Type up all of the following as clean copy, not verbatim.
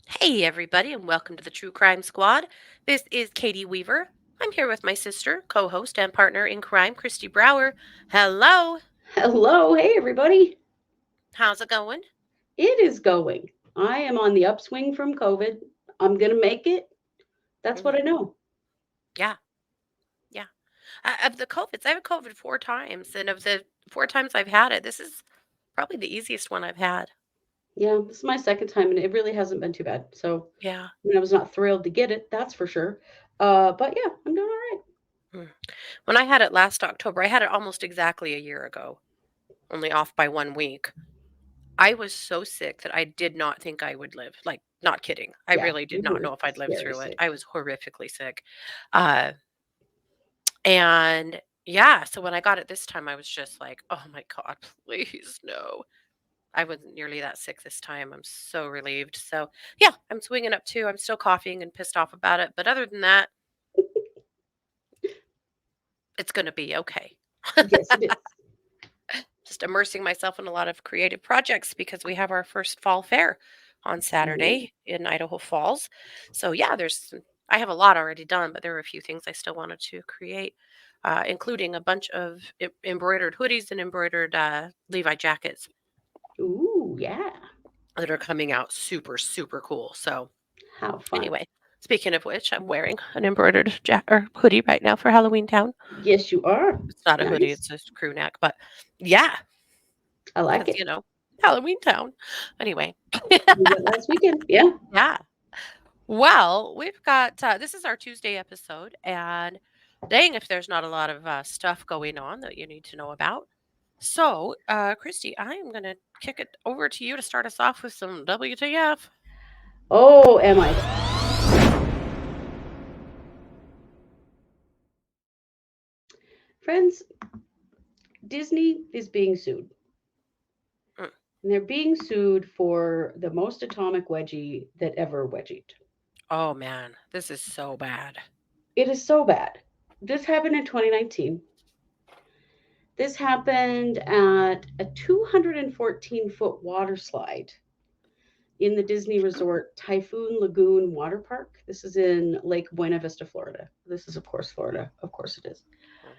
Hey, everybody, and welcome to the True Crime Squad. This is Katie Weaver. I'm here with my sister, co host, and partner in crime, Christy Brower. Hello. Hello. Hey, everybody. How's it going? It is going. I am on the upswing from COVID. I'm going to make it. That's what I Hmm. know. Yeah, yeah. Of the COVIDs, I've had COVID 4 times, and of the 4 times I've had it, this is probably the easiest one I've had. Yeah, this is my second time, and it really hasn't been too bad. So, Yeah. I was not thrilled to get it, that's for sure. But yeah, I'm doing all right. Mm. When I had it last October, I had it almost exactly a year ago, only off by 1 week. I was so sick that I did not think I would live. Like, not kidding. I Yeah, really did you not were know if I'd live very through it. sick. I was horrifically sick. Uh, and yeah, so when I got it this time, I was just like, oh my God, please, no. I wasn't nearly that sick this time. I'm so relieved. So yeah, I'm swinging up too. I'm still coughing and pissed off about it. But other than that, it's going to be okay. Yes, it is. Just immersing myself in a lot of creative projects because we have our first fall fair on Ooh. Saturday in Idaho Falls. So yeah, I have a lot already done, but there are a few things I still wanted to create, including a bunch of embroidered hoodies and embroidered Levi jackets Ooh, yeah. that are coming out super super cool. So How fun. anyway, speaking of which, I'm wearing an embroidered or hoodie right now for Halloween Town. Yes, you are. It's not a hoodie; Nice. it's a crew neck, but yeah, I like because it. Halloween Town. Anyway. We went last weekend. Yeah. Yeah. Well, we've got this is our Tuesday episode, and dang, if there's not a lot of stuff going on that you need to know about. So, Christy, I am going to kick it over to you to start us off with some WTF. Oh, am I? Friends, Disney is being sued. Mm. And they're being sued for the most atomic wedgie that ever wedgied. Oh man, this is so bad. It is so bad. This happened in 2019. This happened at a 214-foot water slide in the Disney Resort Typhoon Lagoon Water Park. This is in Lake Buena Vista, Florida. This is, of course, Florida. Of course it is. Mhm.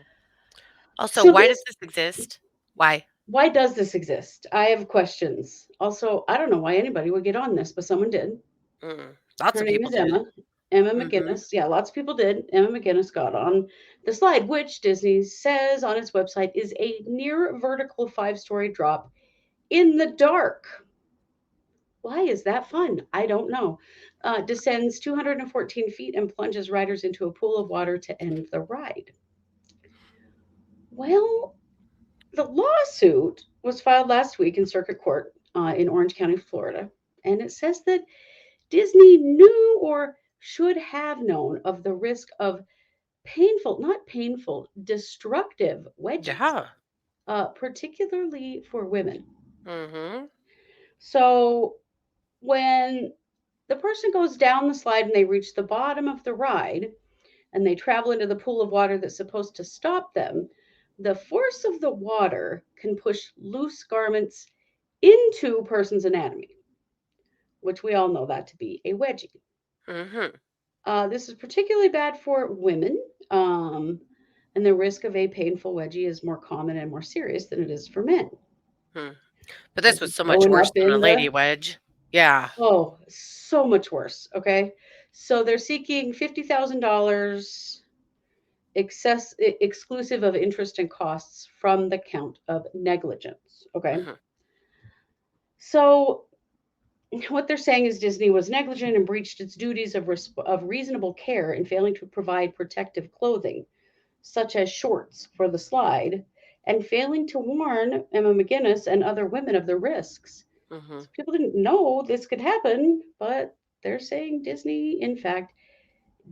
Also, So why does this, this exist? Why? why does this exist? I have questions. Also, I don't know why anybody would get on this, but someone did. Lots Her of name people is did. Emma. Emma Hmm. McGinnis. Yeah, lots of people did. Emma McGinnis got on the slide, which Disney says on its website is a near vertical 5-story drop in the dark. Why is that fun? I don't know. Descends 214 feet and plunges riders into a pool of water to end the ride. Well, the lawsuit was filed last week in circuit court in Orange County, Florida, and it says that Disney knew or should have known of the risk of painful, not painful, destructive wedgies, Yeah. particularly for women. Hmm. So when the person goes down the slide and they reach the bottom of the ride and they travel into the pool of water that's supposed to stop them, the force of the water can push loose garments into a person's anatomy, which we all know that to be a wedgie. Hmm. This is particularly bad for women, um, and the risk of a painful wedgie is more common and more serious than it is for men Hmm. But this because was it's so much going worse up than a in lady the wedge. Yeah. so much worse. Okay, so they're seeking $50,000 exclusive of interest and costs from the count of negligence. Okay, Hmm. so what they're saying is Disney was negligent and breached its duties of reasonable care in failing to provide protective clothing, such as shorts for the slide, and failing to warn Emma McGinnis and other women of the risks. Hmm. So people didn't know this could happen, but they're saying Disney, in fact,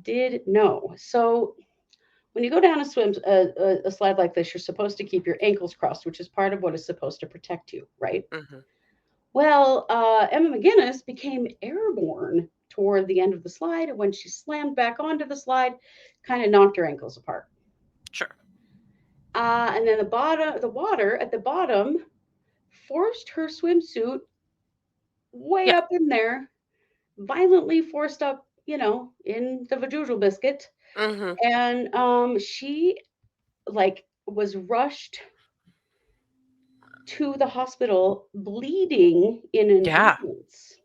did know. So when you go down a slide like this, you're supposed to keep your ankles crossed, which is part of what is supposed to protect you, right? Mm-hmm. Well, Emma McGinnis became airborne toward the end of the slide, and when she slammed back onto the slide, kind of knocked her ankles apart. Sure. And then the water at the bottom forced her swimsuit way Yeah. up in there, violently forced up, in the vajujal biscuit, Mm-hmm. and she like was rushed to the hospital bleeding in an Yeah. ambulance.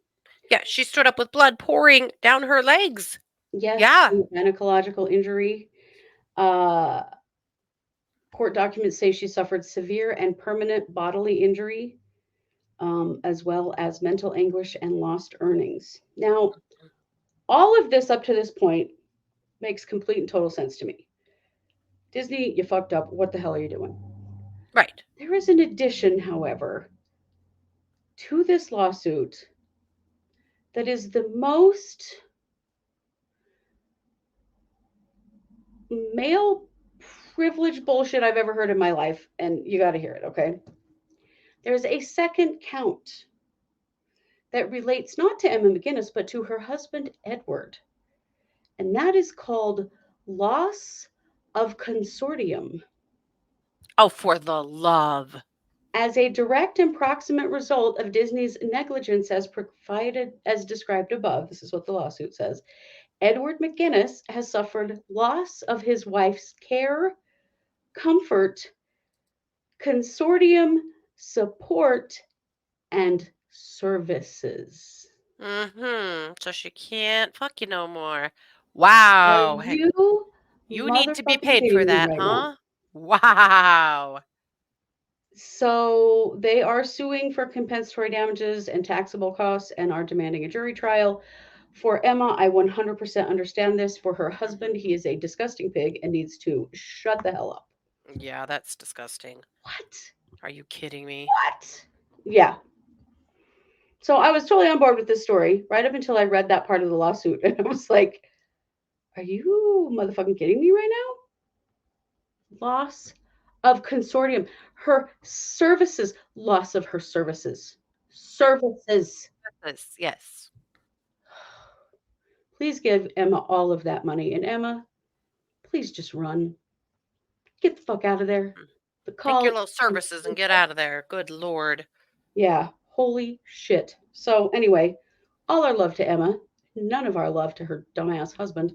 Yeah. She stood up with blood pouring down her legs. Yes, Yeah. and gynecological injury. Uh, Court documents say she suffered severe and permanent bodily injury, as well as mental anguish and lost earnings. Now, all of this up to this point makes complete and total sense to me. Disney, you fucked up. What the hell are you doing? Right. There is an addition, however, to this lawsuit that is the most male privilege bullshit I've ever heard in my life, and you got to hear it, okay? There's a second count that relates not to Emma McGinnis, but to her husband, Edward, and that is called loss of consortium. Oh, for the love. As a direct and proximate result of Disney's negligence as provided as described above, this is what the lawsuit says, Edward McGinnis has suffered loss of his wife's care, comfort, consortium, support, and services. Mm-hmm. So she can't fuck you no more. Are Wow. Hey, you you need to be motherfucking paid for kidding me that, right now? huh? Wow. So they are suing for compensatory damages and taxable costs and are demanding a jury trial. For Emma, I 100% understand this. For her Hmm. husband, he is a disgusting pig and needs to shut the hell up. Yeah, that's disgusting. What? Are you kidding me? What? Yeah. So I was totally on board with this story right up until I read that part of the lawsuit. And I was like, are you motherfucking kidding me right now? Loss of consortium. Her services, loss of her services. Services. Yes. Yes. Please give Emma all of that money. And Emma, please just run. Get the fuck out of there. Mm. The Take call. your little services and get out of there. Good Lord. Yeah, holy shit. So, anyway, all our love to Emma, none of our love to her dumbass husband.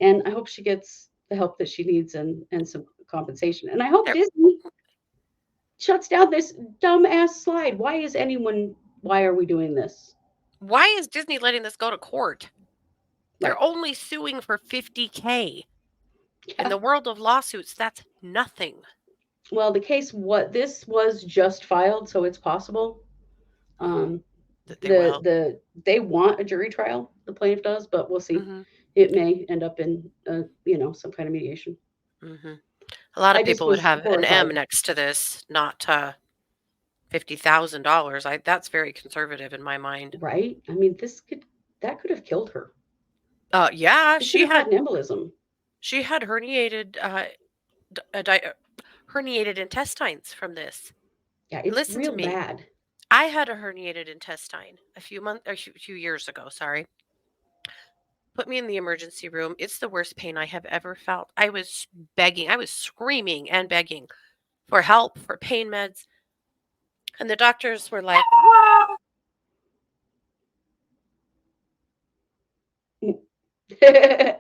And I hope she gets the help that she needs and some compensation. And I hope There. Disney shuts down this dumbass slide. Why are we doing this? Why is Disney letting this go to court? Right. They're only suing for 50K. In Yeah. the world of lawsuits, that's nothing. Well, this was just filed, so it's possible. Hmm. Um, That they will. they want a jury trial, the plaintiff does, but we'll see. Hmm. It may end up in some kind of mediation. Hmm. A lot I of just people would was have an M horrified, next to this, not $50,000. That's very conservative in my mind. right? I mean, that could have killed her. Yeah, She could have had an embolism. she had d- uh, di- uh, herniated intestines from this. Yeah, And it's listen to real me. bad. I had a herniated intestine a few years ago. Sorry, put me in the emergency room. It's the worst pain I have ever felt. I was begging, I was screaming and begging for help, for pain meds, and the doctors were like, "Well,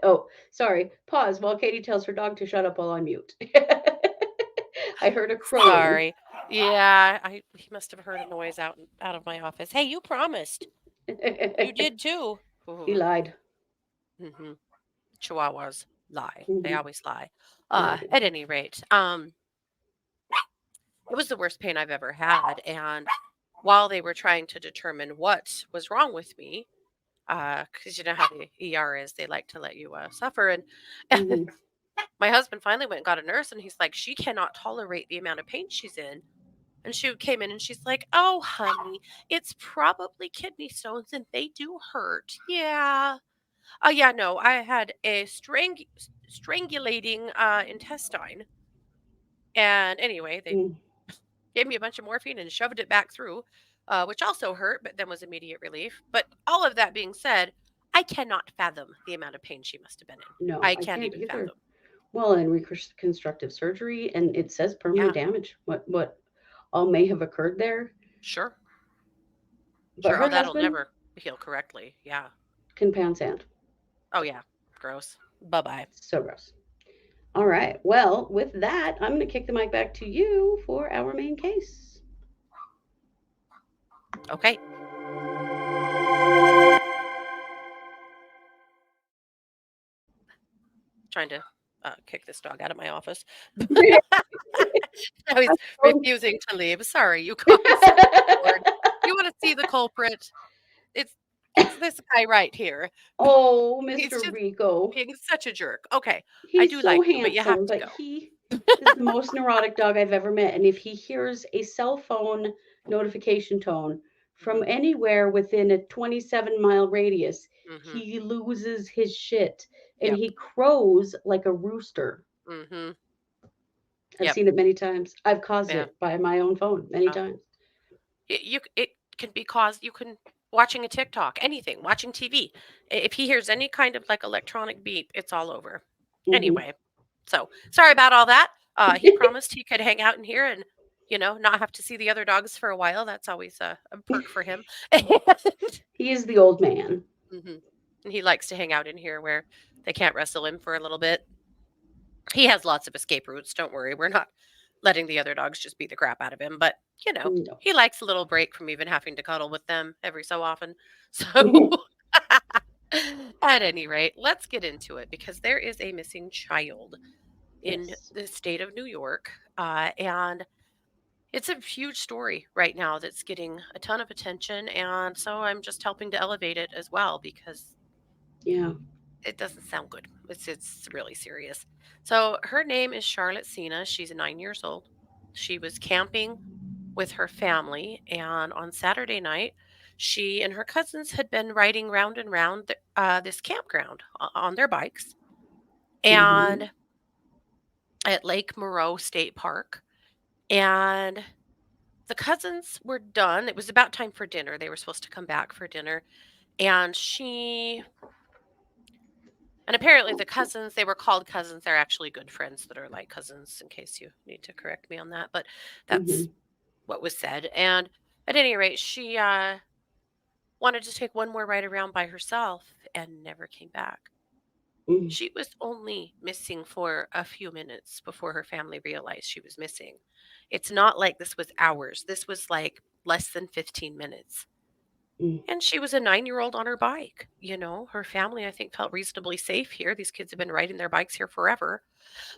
Oh, sorry. Pause while Katie tells her dog to shut up while on mute. I heard a crowing. sorry." Yeah, he must have heard a noise out of my office. Hey, you promised. You did too. He lied. Mm-hmm. Chihuahuas lie. They Hmm. always lie. Yeah, they do. At any rate, it was the worst pain I've ever had. And while they were trying to determine what was wrong with me, because you know how the ER is, they like to let you suffer. And Hmm. my husband finally went and got a nurse, and he's like, she cannot tolerate the amount of pain she's in. And she came in and she's like, oh, honey, it's probably kidney stones and they do hurt. Yeah. Oh, yeah, no, I had a strangulating intestine. And anyway, they Mm. gave me a bunch of morphine and shoved it back through, which also hurt, but then was immediate relief. But all of that being said, I cannot fathom the amount of pain she must have been in. No, I I can't can't even either. fathom. Well, and reconstructive surgery, and it says permanent Yeah, damage. What all may have occurred there? sure. But Sure. Oh, her that'll husband never heal correctly. Yeah. can pound sand. Oh, yeah. Gross. Bye bye. So gross. All right. Well, with that, I'm going to kick the mic back to you for our main case. Okay. Trying to kick this dog out of my office. Now he's refusing to leave. Sorry, you guys. You want to see the culprit? It's this guy right here. Oh, He's Mr. just Rico. being such a jerk. Okay, I He's do so like you, but you have handsome, to but go. he is the most neurotic dog I've ever met. And if he hears a cell phone notification tone from Mhm, anywhere within a 27-mile radius, mhm. he loses his shit and Yep. he crows like a rooster. Mhm. I've Yep. seen it many times. I've caused Yeah. it by my own phone many Oh. times. It can be caused. You can watching a TikTok, anything, watching TV. If he hears any kind of like electronic beep, it's all over. Hmm. Anyway, so sorry about all that. He promised he could hang out in here and not have to see the other dogs for a while. That's always a perk for him. He is the old man. Mhm. And he likes to hang out in here where they can't wrestle him for a little bit. He has lots of escape routes. Don't worry, we're not letting the other dogs just beat the crap out of him. But No. he likes a little break from even having to cuddle with them every so often. So. At any rate, let's get into it because there is a missing child in Yes. the state of New York. And it's a huge story right now that's getting a ton of attention. And so I'm just helping to elevate it as well because Yeah. it doesn't sound good. It's really serious. So her name is Charlotte Sena. She's 9 years old. She was camping with her family, and on Saturday night, she and her cousins had been riding round and round this campground on their bikes, Hmm. and at Lake Moreau State Park. And the cousins were done. It was about time for dinner. They were supposed to come back for dinner, and and apparently the cousins, they were called cousins. They're actually good friends that are like cousins, in case you need to correct me on that. But Hmm. that's what was said. And at any rate, she wanted to take one more ride around by herself and never came back. Hmm. She was only missing for a few minutes before her family realized she was missing. It's not like this was hours. This was like less than 15 minutes. And she was a 9-year-old on her bike. Her family, I think, felt reasonably safe here. These kids have been riding their bikes here forever.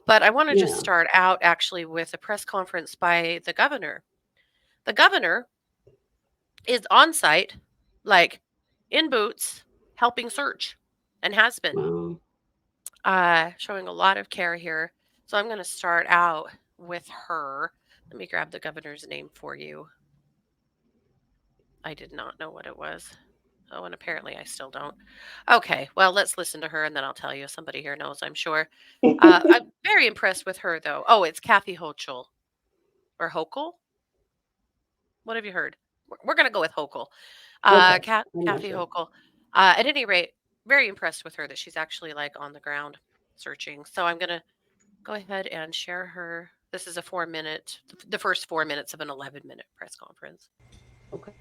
But I want to just Yeah. start out actually with a press conference by the governor. The governor is on site, like in boots, helping search and has been Wow. showing a lot of care here. So I'm going to start out with her. Let me grab the governor's name for you. I did not know what it was. Oh, and apparently I still don't. Okay, well, let's listen to her and then I'll tell you. Somebody here knows, I'm sure. I'm very impressed with her, though. Oh, it's Kathy Hochul or Hochul. What have you heard? We're going to go with Hochul. Okay. I'm not Kathy sure. Hochul. At any rate, very impressed with her that she's actually like on the ground searching. So I'm going to go ahead and share her. This is a 4 minute, the first 4 minutes of an 11-minute press conference. Okay.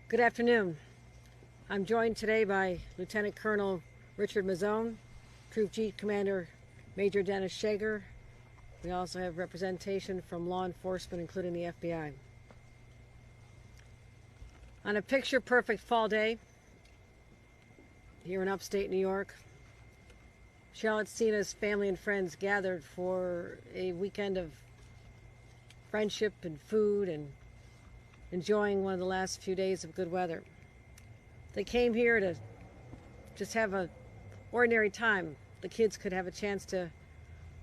Good afternoon. I'm joined today by Lieutenant Colonel Richard Mazzone, Troop Jeep Commander Major Dennis Shager. We also have representation from law enforcement, including the FBI. On a picture-perfect fall day here in upstate New York, Charlotte Sena's family and friends gathered for a weekend of friendship and food and enjoying one of the last few days of good weather. They came here to just have an ordinary time. The kids could have a chance to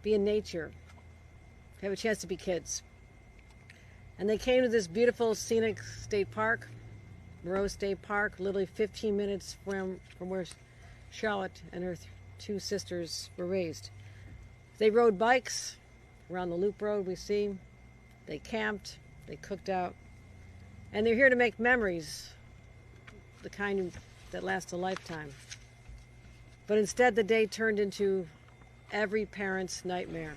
be in nature, have a chance to be kids. And they came to this beautiful scenic state park Moreau State Park, literally 15 minutes from where Charlotte and her two sisters were raised. They rode bikes around the loop road we see. They camped, they cooked out, and they're here to make memories, the kind that last a lifetime. But instead, the day turned into every parent's nightmare.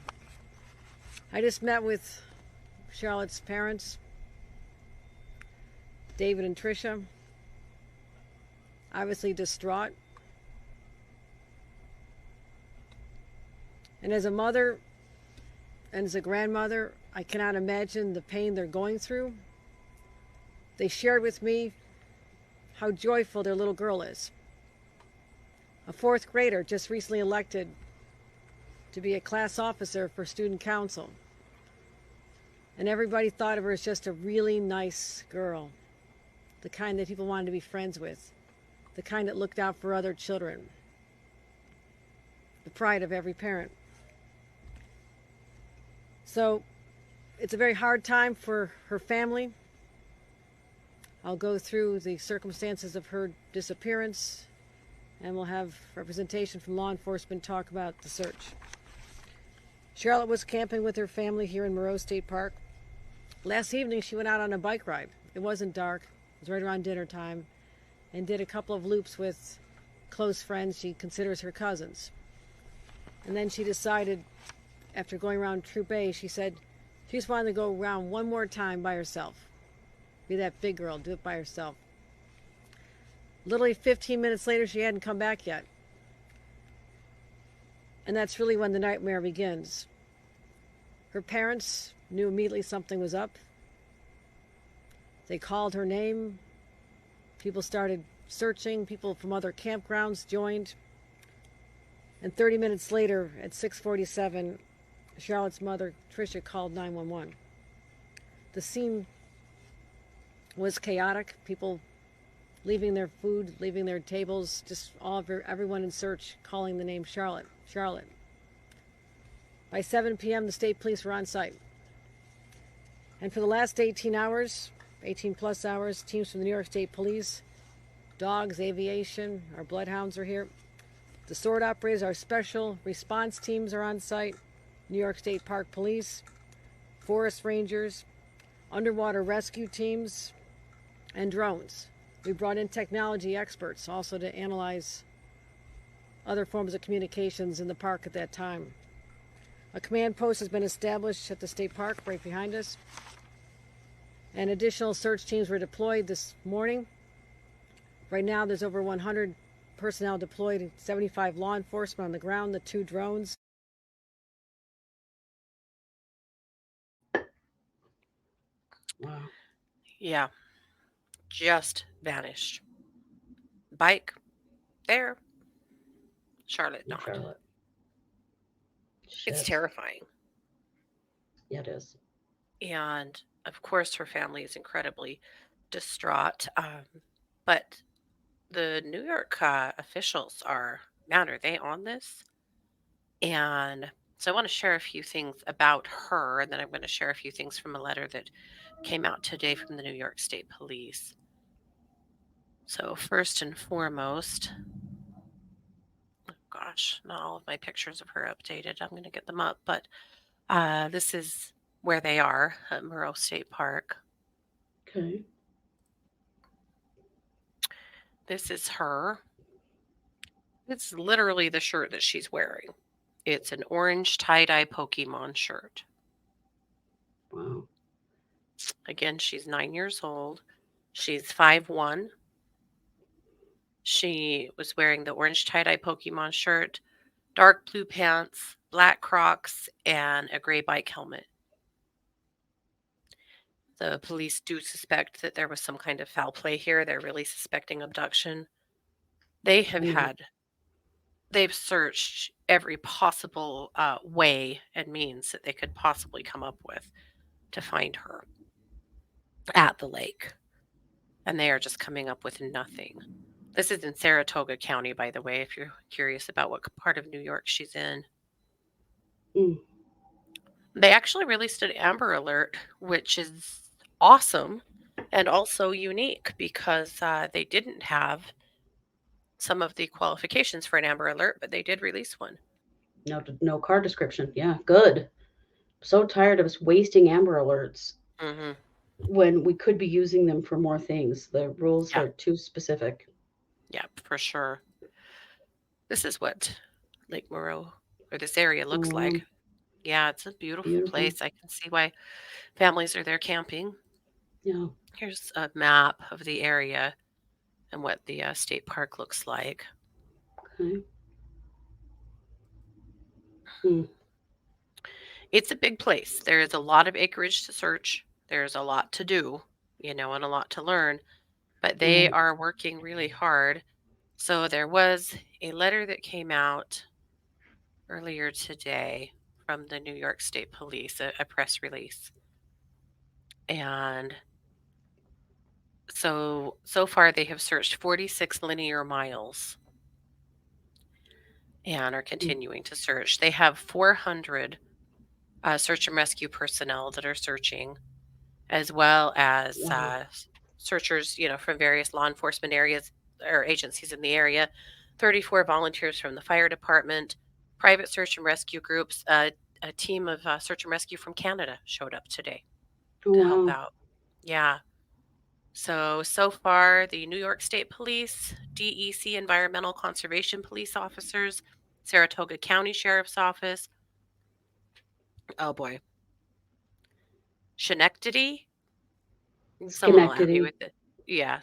I just met with Charlotte's parents, David and Tricia, obviously distraught. And as a mother and as a grandmother, I cannot imagine the pain they're going through. They shared with me how joyful their little girl is. A fourth grader just recently elected to be a class officer for student council. And everybody thought of her as just a really nice girl, the kind that people wanted to be friends with, the kind that looked out for other children, the pride of every parent. So it's a very hard time for her family. I'll go through the circumstances of her disappearance, and we'll have representation from law enforcement talk about the search. Charlotte was camping with her family here in Moreau State Park. Last evening, she went out on a bike ride. It wasn't dark. It was right around dinner time, and did a couple of loops with close friends she considers her cousins. And then she decided, after going around Troop A, she said she just wanted to go around one more time by herself. Be that big girl, do it by herself. Literally 15 minutes later, she hadn't come back yet. And that's really when the nightmare begins. Her parents knew immediately something was up. They called her name. People started searching. People from other campgrounds joined. And 30 minutes later, at 6:47, Charlotte's mother, Tricia, called 911. The scene was chaotic. People leaving their food, leaving their tables, just everyone in search, calling the name Charlotte. Charlotte. By 7 p.m., the state police were on site. And for the last 18 hours, 18 plus hours, teams from the New York State Police, dogs, aviation, our bloodhounds are here. The sword operators, our special response teams are on site. New York State Park Police, forest rangers, underwater rescue teams, and drones. We brought in technology experts also to analyze other forms of communications in the park at that time. A command post has been established at the state park right behind us, and additional search teams were deployed this morning. Right now there's over 100 personnel deployed, 75 law enforcement on the ground, the 2 drones. Wow. Yeah, just vanished. Bike there, Charlotte not. Charlotte. It's Shit. terrifying. Yeah, it is. And of course, her family is incredibly distraught. But the New York officials are, man, are they on this? And so I want to share a few things about her, and then I'm going to share a few things from a letter that came out today from the New York State Police. So, first and foremost, oh gosh, not all of my pictures of her updated. I'm going to get them up, but this is where they are at Moreau State Park. Okay. This is her. It's literally the shirt that she's wearing. It's an orange tie-dye Pokemon shirt. Wow. Again, she's 9 years old. She's 5'1". She was wearing the orange tie-dye Pokemon shirt, dark blue pants, black Crocs, and a gray bike helmet. The police do suspect that there was some kind of foul play here. They're really suspecting abduction. They have they've searched every possible way and means that they could possibly come up with to find her at the lake. And they are just coming up with nothing. This is in Saratoga County, by the way, if you're curious about what part of New York she's in. Mm. They actually released an Amber Alert, which is awesome and also unique because they didn't have some of the qualifications for an Amber Alert, but they did release one. No car description. Yeah, good. So tired of us wasting Amber Alerts Hmm. when we could be using them for more things. The rules Yeah, are too specific. yeah, for sure. This is what Lake Moreau or this area Oh, looks wow. like. Yeah, it's a beautiful Beautiful. place. I can see why families are there camping. Yeah. Here's a map of the area and what the state park looks like. Okay. Hmm. It's a big place. There is a lot of acreage to search. There's a lot to do, and a lot to learn, but they Right. are working really hard. So there was a letter that came out earlier today from the New York State Police, a press release. And so far they have searched 46 linear miles and are Hmm. continuing to search. They have 400 search and rescue personnel that are searching, as well as Wow. searchers, from various law enforcement areas or agencies in the area, 34 volunteers from the fire department, private search and rescue groups. A team of search and rescue from Canada showed up today Oh, to help wow. out. Yeah. So far, the New York State Police, DEC Environmental Conservation Police officers, Saratoga County Sheriff's Office, oh boy, Schenectady. Someone will help me Schenectady. with it. Yeah.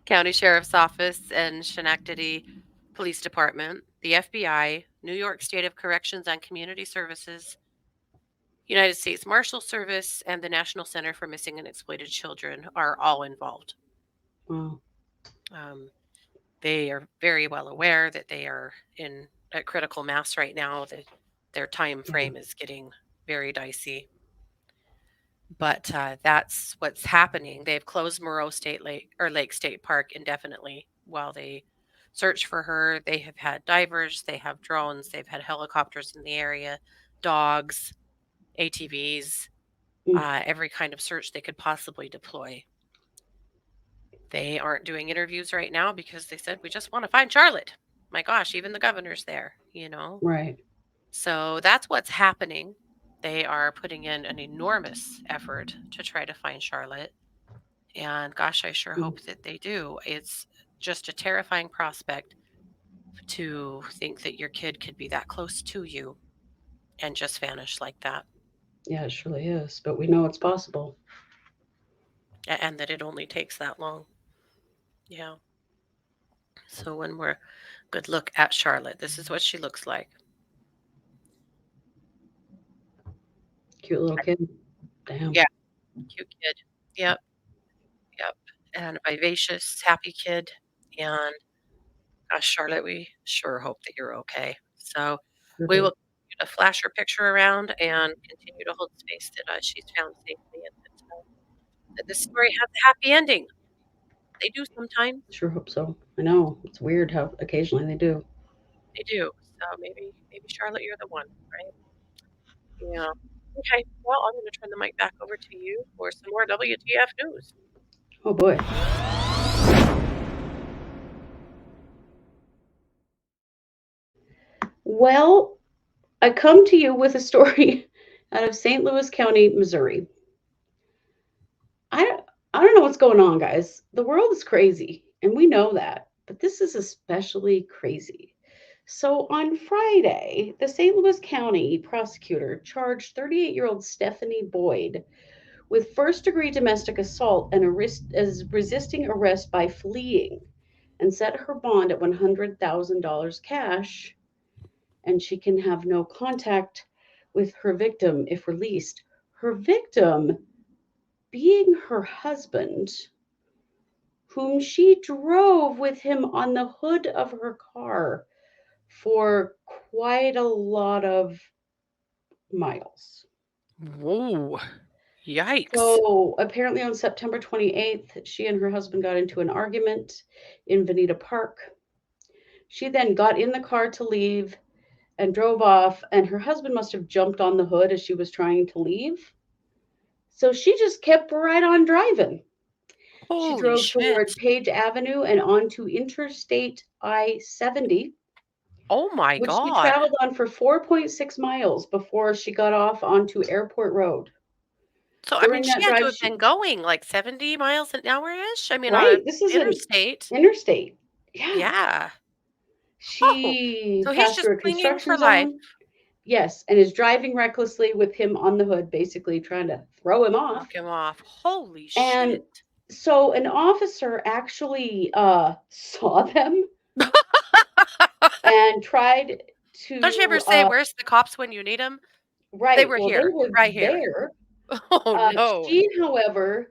County Sheriff's Office and Schenectady Police Department, the FBI, New York State of Corrections and Community Services, United States Marshal Service, and the National Center for Missing and Exploited Children are all involved. Wow. Um, they are very well aware that they are in a critical mass right now, that their time Yeah. frame is getting very dicey. But that's what's happening. They've closed Moreau State Lake or Lake State Park indefinitely while they search for her. They have had divers, they have drones, they've had helicopters in the area, dogs, ATVs, Mm. every kind of search they could possibly deploy. They aren't doing interviews right now because they said, we just want to find Charlotte. My gosh, even the governor's there. Right. So that's what's happening. They are putting in an enormous effort to try to find Charlotte. And gosh, I sure Mm. hope that they do. It's just a terrifying prospect to think that your kid could be that close to you and just vanish like that, Yeah, it surely is. But we know it's possible. and that it only takes that long. Yeah. So when we're good look at Charlotte, this is what she looks like. Cute little kid. Damn. Yeah, cute kid. Yep, yep. And a vivacious, happy kid. And gosh, Charlotte, we sure hope that you're okay. So Sure we do. will continue to flash her picture around and continue to hold space that she's found safely and that this story has a happy ending. They do sometimes. Sure hope so. I know. It's weird how occasionally they do. They do. So maybe Charlotte, you're the one, right? Yeah. Okay. Well, I'm going to turn the mic back over to you for some more WTF news. Oh boy. Well, I come to you with a story out of St. Louis County, Missouri. I I don't know what's going on, guys. The world is crazy, and we know that. But this is especially crazy. So on Friday, the St. Louis County prosecutor charged 38-year-old Stephanie Boyd with first-degree domestic assault and as resisting arrest by fleeing, and set her bond at $100,000 cash, and she can have no contact with her victim if released. Her victim being her husband, whom she drove with him on the hood of her car for quite a lot of miles. Whoa. Yikes. So apparently on September 28th, she and her husband got into an argument in Veneta Park. She then got in the car to leave and drove off, and her husband must have jumped on the hood as she was trying to leave. So she just kept right on driving. She Holy drove toward shit. Page Avenue and onto Interstate I-70, Oh my which she God. traveled on for 4.6 miles before she got off onto Airport Road. So, I mean, During she that had to drive, have been going like 70 miles an hour-ish? I mean, on right, an this is an interstate. interstate. Yeah. Yeah. Oh, She so he's passed just through a clinging for construction life. zone. Yes, and is driving recklessly with him on the hood, basically trying to throw him off. Knock him off. Holy And shit. so an officer actually saw them and tried Don't you ever to say, "Where's the cops when you need them?" They right. were Well, they here, were right here. there. Oh, no. She, however,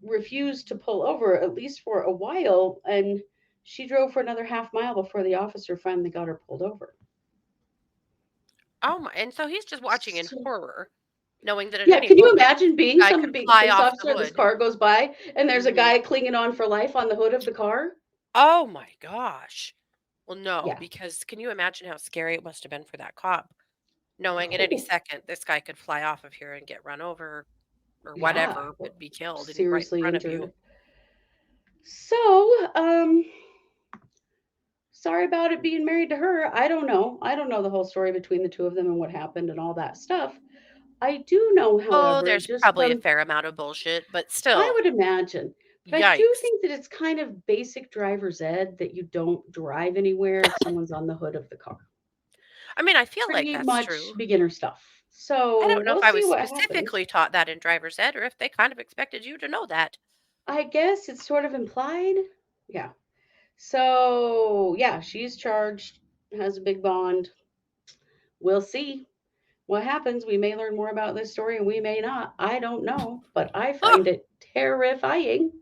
refused to pull over at least for a while, and she drove for another half mile before the officer finally got her pulled over. Oh my, and so he's just watching in So, horror, knowing that at yeah, any can you moment, imagine this being guy some could big fly police off the officer? This hood. car goes by, and there's a Mhm. guy clinging on for life on the hood of the car. Oh my gosh. Well, no, Yeah. because can you imagine how scary it must have been for that cop, knowing at any Oh, second this guy could fly off of here and get run over or yeah. whatever, Or but be killed right in seriously front of you. injured. So, sorry about it being married to her. I don't know. I don't know the whole story between the two of them and what happened and all that stuff. I do know, Oh, however, there's just probably a from fair amount of bullshit, but I still, would imagine, but I do yikes. think that it's kind of basic driver's ed that you don't drive anywhere if someone's on the hood of the car. I mean, I feel like Pretty that's much true. beginner stuff. I So don't know we'll if I see was what happens. specifically taught that in driver's ed or if they kind of expected you to know that. I guess it's sort of implied. Yeah. So yeah, she's charged, has a big bond. We'll see what happens. We may learn more about this story and we may not. I don't know, but I Oh, find it terrifying.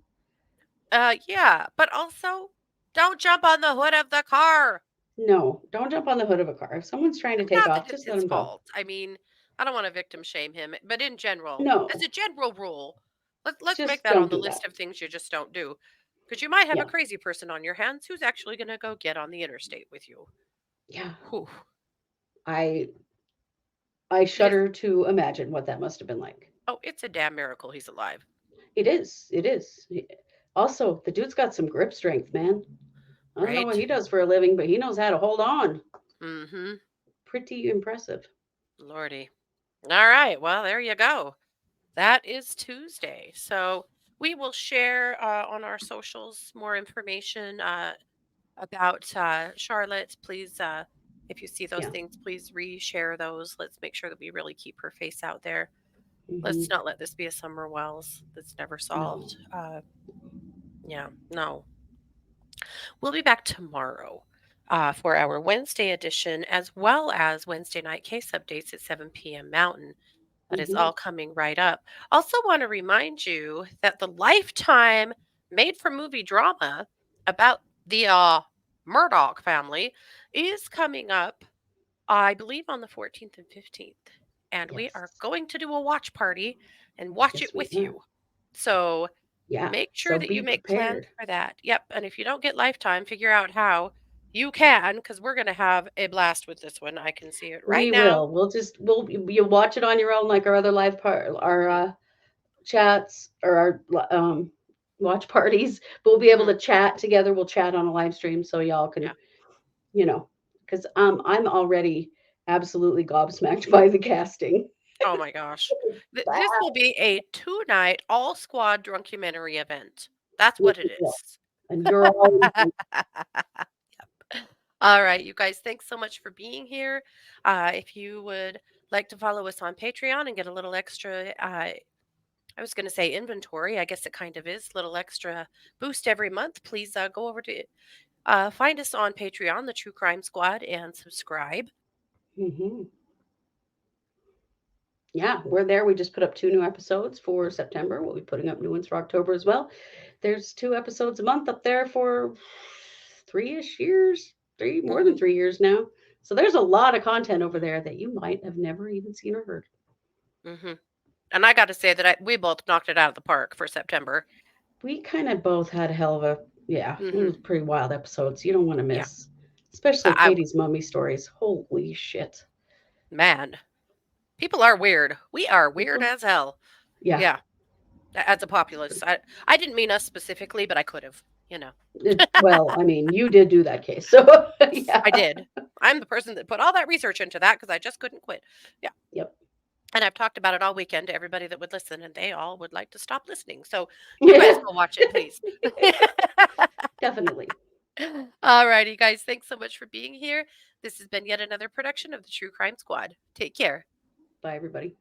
yeah, but also don't jump on the hood of the car. No, don't jump on the hood of a car. If someone's trying to take Not that off, it's just let his them go. fault. I mean, I don't want to victim shame him, but in general, as No, a general rule, let's make just that don't on the do that. list of things you just don't do. Because you might have a Yeah, crazy person on your hands who's actually going to go get on the interstate with you. yeah. Whew. I I It is. shudder to imagine what that must have been like. Oh, it's a damn miracle he's alive, It is. It is. Also, the dude's got some grip strength, man. I don't know what right? he does for a living, but he knows how to hold on. Mm-hmm. Pretty impressive. Lordy. All right. Well, there you go. That is Tuesday. So we will share on our socials more information about Charlotte. Please, if you see those Yeah. things, please reshare those. Let's make sure that we really keep her face out there. Let's Hmm. not let this be a Summer Wells that's never No. solved. Yeah, no. We'll be back tomorrow for our Wednesday edition, as well as Wednesday night case updates at 7 p.m. Mountain. That is Hmm. all coming right up. Also, want to remind you that the Lifetime made for movie drama about the Murdoch family is coming up, I believe, on the 14th and 15th. And we Yes. are going to do a watch party and watch Yes, it we with are. you. So Yeah. make sure So that you be make plans prepared. for that. Yep. And if you don't get Lifetime, figure out how you can, because we're going to have a blast with this one. I can see it right We now. will. We'll you watch it on your own like our other live part our Hmm. chats or our watch parties. But we'll be able Hmm. to chat together. We'll chat on a live stream so y'all can, Yeah. you know, because I'm already absolutely gobsmacked by the casting. Oh my gosh. This will be a 2-night all squad drunkumentary event. That's Yes, what it it will. is. And you're all All right, you guys, thanks so much for being here. If you would like to follow us on Patreon and get a little extra, I was going to say inventory. I guess it kind of is, little extra boost every month. Please go over to find us on Patreon, the True Crime Squad, and subscribe. hmm. Yeah, we're there. We just put up 2 new episodes for September. We'll be putting up new ones for October as well. There's 2 episodes a month up there for 3-ish years, more than Hmm. 3 years now. So there's a lot of content over there that you might have never even seen or heard. Hmm. And I got to say that we both knocked it out of the park for September. We kind of both had a hell of a, yeah, it Hmm. was pretty wild episodes. You don't want to Yeah. miss, especially I Katie's mummy stories. Holy shit. man, people are weird. We are weird People, as hell. Yeah. Yeah. As a populace. I didn't mean us specifically, but I could have, you know. Well, I mean, you did do that case, so yeah. I did. I'm the person that put all that research into that because I just couldn't quit. Yeah. Yep. And I've talked about it all weekend to everybody that would listen, and they all would like to stop listening. So you guys go watch it, please. Definitely. All righty, guys. Thanks so much for being here. This has been yet another production of the True Crime Squad. Take care. Bye, everybody.